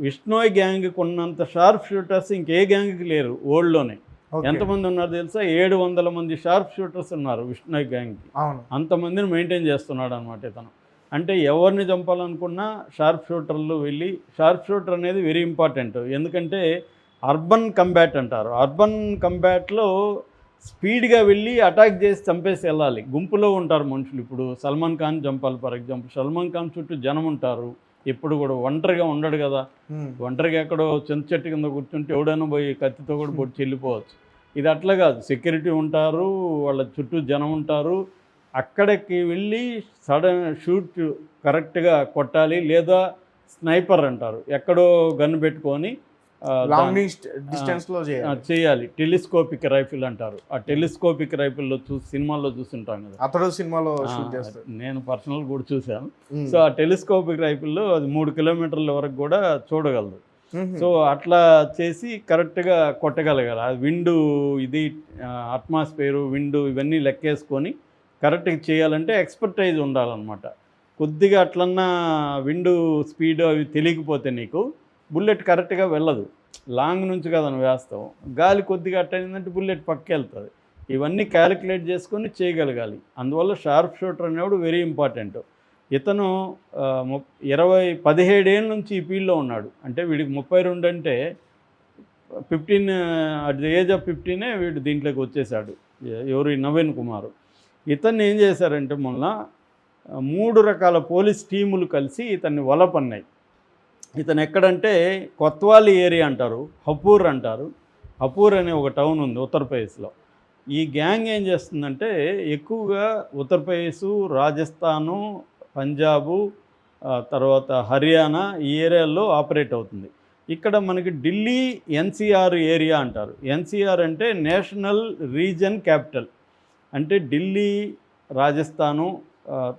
విష్ణోయ్ గ్యాంగ్కి ఉన్నంత sharp shooters ఇంకే గ్యాంగ్కి లేరు ఓల్డ్లోనే. ఎంతమంది ఉన్నారు తెలుసా? 700 మంది షార్ప్ షూటర్స్ ఉన్నారు విష్ణోయ్ గ్యాంగ్కి. అంతమందిని మెయింటైన్ చేస్తున్నాడు అనమాట ఇతను. అంటే ఎవరిని చంపాలనుకున్నా షార్ప్ షూటర్లు వెళ్ళి, షార్ప్ షూటర్ అనేది వెరీ ఇంపార్టెంట్. ఎందుకంటే అర్బన్ కంబాట్ అంటారు. అర్బన్ కంబాట్లో స్పీడ్గా వెళ్ళి అటాక్ చేసి చంపేసి వెళ్ళాలి. గుంపులో ఉంటారు మనుషులు. ఇప్పుడు సల్మాన్ ఖాన్ చంపాలి ఫర్ ఎగ్జాంపుల్, సల్మాన్ ఖాన్ చుట్టూ జనం ఉంటారు. ఎప్పుడు కూడా ఒంటరిగా ఉండడు కదా. ఒంటరిగా ఎక్కడో చింత చెట్టు కింద కూర్చుంటే ఎవడైనా పోయి కత్తితో కూడా పొడి చెల్లిపోవచ్చు. ఇది అట్లా కాదు, సెక్యూరిటీ ఉంటారు, వాళ్ళ చుట్టూ జనం ఉంటారు. అక్కడికి వెళ్ళి సడన్ షూట్ కరెక్ట్గా కొట్టాలి. లేదా స్నైపర్ అంటారు, ఎక్కడో గన్ను పెట్టుకొని డిస్టెన్స్లో చేయాలి. టెలిస్కోపిక్ రైఫిల్ అంటారు. ఆ టెలిస్కోపిక్ రైఫిల్లో సినిమాల్లో చూస్తుంటాం కదా, అతడు సినిమాలో నేను పర్సనల్ కూడా చూశాను. సో ఆ టెలిస్కోపిక్ రైఫిల్లో అది 3 కిలోమీటర్ల వరకు కూడా చూడగలదు. సో అట్లా చేసి కరెక్ట్గా కొట్టగలగాలి. ఆ విండు, ఇది అట్మాస్ఫియరు, విండు ఇవన్నీ లెక్కేసుకొని కరెక్ట్గా చేయాలంటే ఎక్స్పర్టైజ్ ఉండాలన్నమాట. కొద్దిగా అట్లన్నా విండు స్పీడ్ అవి తెలియకపోతే నీకు బుల్లెట్ కరెక్ట్గా వెళ్ళదు. లాంగ్ నుంచి కదా నువ్వు వేస్తావు, గాలి కొద్దిగా అట్టయిందంటే బుల్లెట్ పక్కకి వెళ్తుంది. ఇవన్నీ క్యాలిక్యులేట్ చేసుకొని చేయగలగాలి. అందువల్ల షార్ప్ షూటర్ అనేవాడు వెరీ ఇంపార్టెంట్. ఇతను 17 ఏళ్ళ నుంచి ఈ ఫీల్డ్లో ఉన్నాడు. అంటే వీడికి 32 అంటే 15 అట్ ది ఏజ్ ఆఫ్ 15 వీడు దీంట్లోకి వచ్చేసాడు. ఎవరు? నవీన్ కుమార్. ఇతన్ని ఏం చేశారంటే మొన్న 3 రకాల పోలీస్ టీములు కలిసి ఇతన్ని వలపన్నాయి. ఇతను ఎక్కడంటే కొత్వాలి ఏరియా అంటారు, హపూర్ అంటారు. హపూర్ అనే ఒక టౌన్ ఉంది ఉత్తరప్రదేశ్లో. ఈ గ్యాంగ్ ఏం చేస్తుందంటే ఎక్కువగా ఉత్తరప్రదేశ్, రాజస్థాను, పంజాబు, తర్వాత హర్యానా ఈ ఏరియాల్లో ఆపరేట్ అవుతుంది. ఇక్కడ మనకి ఢిల్లీ ఎన్సీఆర్ ఏరియా అంటారు. ఎన్సీఆర్ అంటే నేషనల్ రీజన్ క్యాపిటల్. అంటే ఢిల్లీ, రాజస్థాను,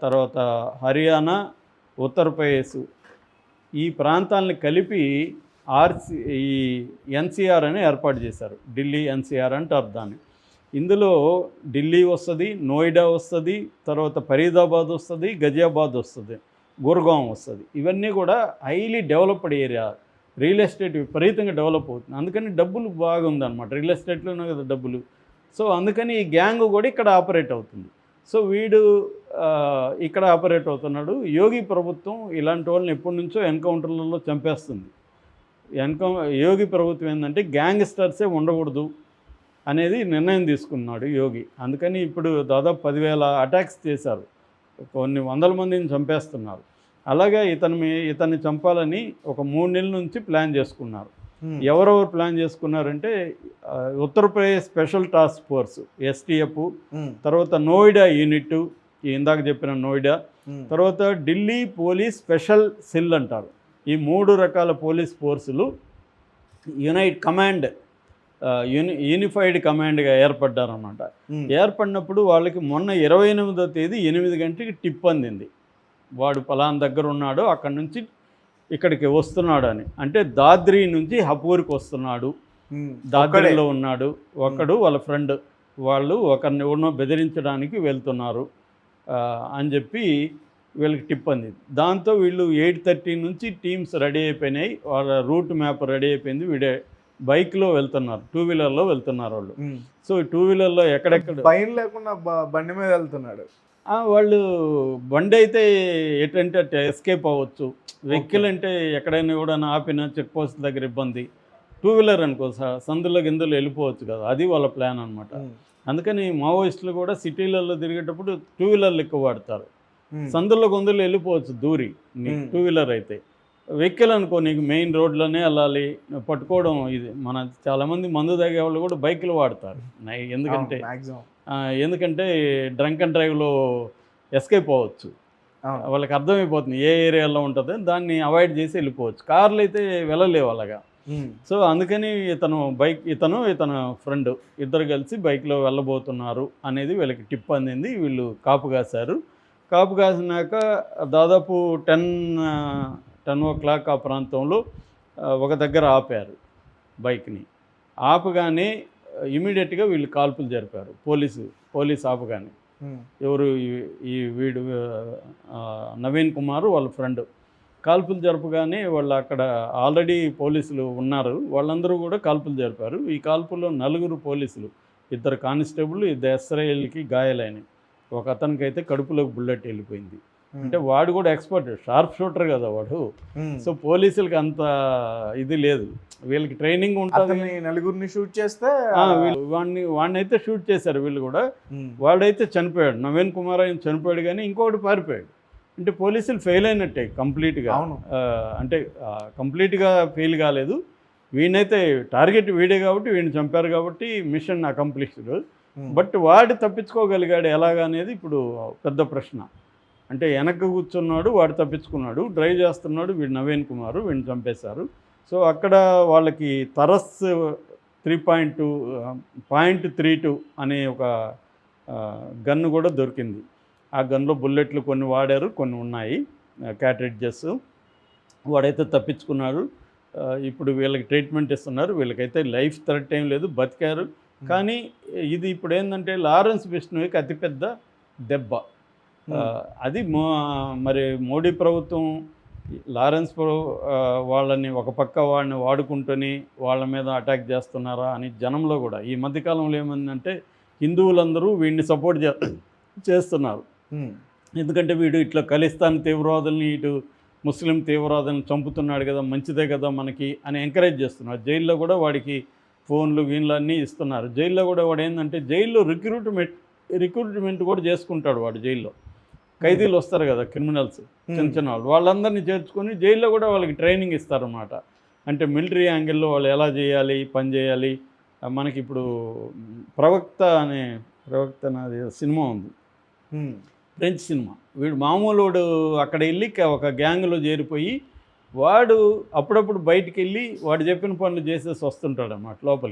తర్వాత హర్యానా, ఉత్తరప్రదేశ్ ఈ ప్రాంతాలను కలిపి ఈ ఎన్సీఆర్ అని ఏర్పాటు చేశారు. ఢిల్లీ ఎన్సీఆర్ అంటారు దాన్ని. ఇందులో ఢిల్లీ వస్తుంది, నోయిడా వస్తుంది, తర్వాత ఫరీదాబాద్ వస్తుంది, గజియాబాద్ వస్తుంది, గుర్గాం వస్తుంది. ఇవన్నీ కూడా highly developed area. Real estate విపరీతంగా డెవలప్ అవుతుంది. అందుకని డబ్బులు బాగుందన్నమాట. రియల్ ఎస్టేట్లోనే కదా డబ్బులు. సో అందుకని ఈ గ్యాంగ్ కూడా ఇక్కడ ఆపరేట్ అవుతుంది. సో వీడు ఇక్కడ ఆపరేట్ అవుతున్నాడు. యోగి ప్రభుత్వం ఇలాంటి వాళ్ళని ఎప్పటి నుంచో ఎన్కౌంటర్లలో చంపేస్తుంది. యోగి ప్రభుత్వం ఏంటంటే గ్యాంగ్స్టర్సే ఉండకూడదు అనేది నిర్ణయం తీసుకున్నాడు యోగి. అందుకని ఇప్పుడు దాదాపు 10,000 అటాక్స్ చేశారు, కొన్ని వందల మందిని చంపేస్తున్నారు. అలాగే ఇతన్ని చంపాలని ఒక 3 నెలల నుంచి ప్లాన్ చేసుకున్నారు. ఎవరెవరు ప్లాన్ చేసుకున్నారంటే Uttar Pradesh special task force STF, తర్వాత నోయిడా యూనిట్, ఇందాక చెప్పిన నోయిడా, తర్వాత ఢిల్లీ పోలీస్ స్పెషల్ సెల్ అంటారు. ఈ 3 రకాల పోలీస్ ఫోర్సులు యూనిఫైడ్ కమాండ్గా ఏర్పడ్డారన్నమాట. ఏర్పడినప్పుడు వాళ్ళకి మొన్న 28వ తేదీ 8 గంటలకి టిప్ అందింది, వాడు పలానా దగ్గర ఉన్నాడు, అక్కడి నుంచి ఇక్కడికి వస్తున్నాడు అని. అంటే దాద్రి నుంచి హపూర్కి వస్తున్నాడు, దాద్రిలో ఉన్నాడు ఒకడు, వాళ్ళ ఫ్రెండ్, వాళ్ళు ఒకరిని ఎవరినో బెదిరించడానికి వెళ్తున్నారు అని చెప్పి వీళ్ళకి టిప్ అందింది. దాంతో వీళ్ళు 8:30 నుంచి టీమ్స్ రెడీ అయిపోయినాయి, వాళ్ళ రూట్ మ్యాప్ రెడీ అయిపోయింది. వీడే బైక్లో వెళ్తున్నారు, 2 వీలర్లో వెళ్తున్నారు వాళ్ళు. సో 2 వీలర్లో ఎక్కడెక్కడ భయం లేకుండా బండి మీద వెళ్తున్నాడు. వాళ్ళు బండి అయితే ఎటంటే అటు ఎస్కేప్ అవ్వచ్చు. వెహికల్ అంటే ఎక్కడైనా ఎవడైనా ఆపిన చెక్ పోస్ట్ దగ్గర ఇబ్బంది. 2 వీలర్ అనుకో సందులో గిందులో వెళ్ళిపోవచ్చు కదా, అది వాళ్ళ ప్లాన్ అనమాట. అందుకని మావోయిస్టులు కూడా సిటీలలో తిరిగేటప్పుడు 2 వీలర్లు ఎక్కువ వాడతారు. సందులో గొంతులు వెళ్ళిపోవచ్చు దూరి 2 వీలర్ అయితే. వెహికల్ అనుకో నీకు మెయిన్ రోడ్లోనే వెళ్ళాలి, పట్టుకోవడం ఇది. మన చాలామంది మందు తాగే వాళ్ళు కూడా బైకులు వాడతారు. ఎందుకంటే డ్రంక్ అండ్ డ్రైవ్లో ఎస్కేప్ అవ్వచ్చు, వాళ్ళకి అర్థమైపోతుంది ఏ ఏరియాలో ఉంటుందో, దాన్ని అవాయిడ్ చేసి వెళ్ళిపోవచ్చు. కార్లు అయితే వెళ్ళలేవు అలాగా. సో అందుకని ఇతను ఫ్రెండ్ ఇద్దరు కలిసి బైక్లో వెళ్ళబోతున్నారు అనేది వీళ్ళకి టిప్ అందింది. వీళ్ళు కాపు కాశారు. కాపు కాసినాక దాదాపు 10 o'clock ఆ ప్రాంతంలో ఒక దగ్గర ఆపారు బైక్ని. ఆపగానే ఇమీడియట్గా వీళ్ళు కాల్పులు జరిపారు. పోలీసు ఆపగానే. ఎవరు? వీడు నవీన్ కుమార్ వాళ్ళ ఫ్రెండ్. కాల్పులు జరపగానే వాళ్ళు అక్కడ ఆల్రెడీ పోలీసులు ఉన్నారు, వాళ్ళందరూ కూడా కాల్పులు జరిపారు. ఈ కాల్పుల్లో 4 పోలీసులు, 2 కానిస్టేబుల్, 2 ఎస్ఐలకి గాయాలైనవి. ఒక అతనికైతే కడుపులోకి బుల్లెట్ వెళ్ళిపోయింది. అంటే వాడు కూడా ఎక్స్పర్ట్, షార్ప్ షూటర్ కదా వాడు. సో పోలీసులకి అంత ఇది లేదు, వీళ్ళకి ట్రైనింగ్ ఉంటుంది. నలుగురిని షూట్ చేస్తే వాడిని అయితే షూట్ చేశారు వీళ్ళు కూడా. వాడైతే చనిపోయాడు, నవీన్ కుమార్ ఆయన చనిపోయాడు, కానీ ఇంకొకటి పారిపోయాడు. అంటే పోలీసులు ఫెయిల్ అయినట్టే కంప్లీట్గా. అంటే కంప్లీట్గా ఫెయిల్ కాలేదు, వీడినైతే టార్గెట్ వీడే కాబట్టి వీడిని చంపారు కాబట్టి మిషన్ అకంప్లిష్డ్. బట్ వాడు తప్పించుకోగలిగాడు ఎలాగా అనేది ఇప్పుడు పెద్ద ప్రశ్న. అంటే వెనక్కి కూర్చున్నాడు, వాడు తప్పించుకున్నాడు, డ్రైవ్ చేస్తున్నాడు వీడు నవీన్ కుమార్, వీడిని చంపేశారు. సో అక్కడ వాళ్ళకి తరస్ 3.32 అనే ఒక గన్ను కూడా దొరికింది. ఆ గన్లో బుల్లెట్లు కొన్ని వాడారు, కొన్ని ఉన్నాయి క్యాట్రిడ్జెస్. వాడైతే తప్పించుకున్నాడు. ఇప్పుడు వీళ్ళకి ట్రీట్మెంట్ ఇస్తున్నారు. వీళ్ళకైతే లైఫ్ థ్రెట్ ఏం లేదు, బతికారు. కానీ ఇది ఇప్పుడు ఏంటంటే లారెన్స్ బిష్ణోయ్కి అతిపెద్ద దెబ్బ. అది మరి మోడీ ప్రభుత్వం లారెన్స్ వాళ్ళని ఒక పక్క వాడిని వాడుకుంటూని వాళ్ళ మీద అటాక్ చేస్తున్నారా అని జనంలో కూడా ఈ మధ్యకాలంలో ఏమైందంటే హిందువులందరూ వీడిని సపోర్ట్ చేస్తున్నారు. ఎందుకంటే వీడు ఇట్లా ఖలిస్తాన్ తీవ్రవాదుల్ని, ఇటు ముస్లిం తీవ్రవాదులను చంపుతున్నాడు కదా, మంచిదే కదా మనకి అని ఎంకరేజ్ చేస్తున్నారు. జైల్లో కూడా వాడికి ఫోన్లు వీన్లు అన్నీ ఇస్తున్నారు. జైల్లో కూడా వాడు ఏంటంటే జైల్లో రిక్రూట్మెంట్ కూడా చేసుకుంటాడు. వాడు జైల్లో ఖైదీలు వస్తారు కదా, క్రిమినల్స్, చిన్న వాళ్ళు, వాళ్ళందరినీ చేర్చుకొని జైల్లో కూడా వాళ్ళకి ట్రైనింగ్ ఇస్తారన్నమాట. అంటే మిలిటరీ యాంగిల్లో వాళ్ళు ఎలా చేయాలి, పని చేయాలి. మనకి ఇప్పుడు ప్రవక్త అనేది సినిమా ఉంది, ఫ్రెంచ్ సినిమా. వీడు మామూలు వాడు అక్కడ వెళ్ళి ఒక గ్యాంగ్లో చేరిపోయి వాడు అప్పుడప్పుడు బయటికి వెళ్ళి వాడు చెప్పిన పనులు చేసేసి వస్తుంటాడు అన్నమాట లోపలికి.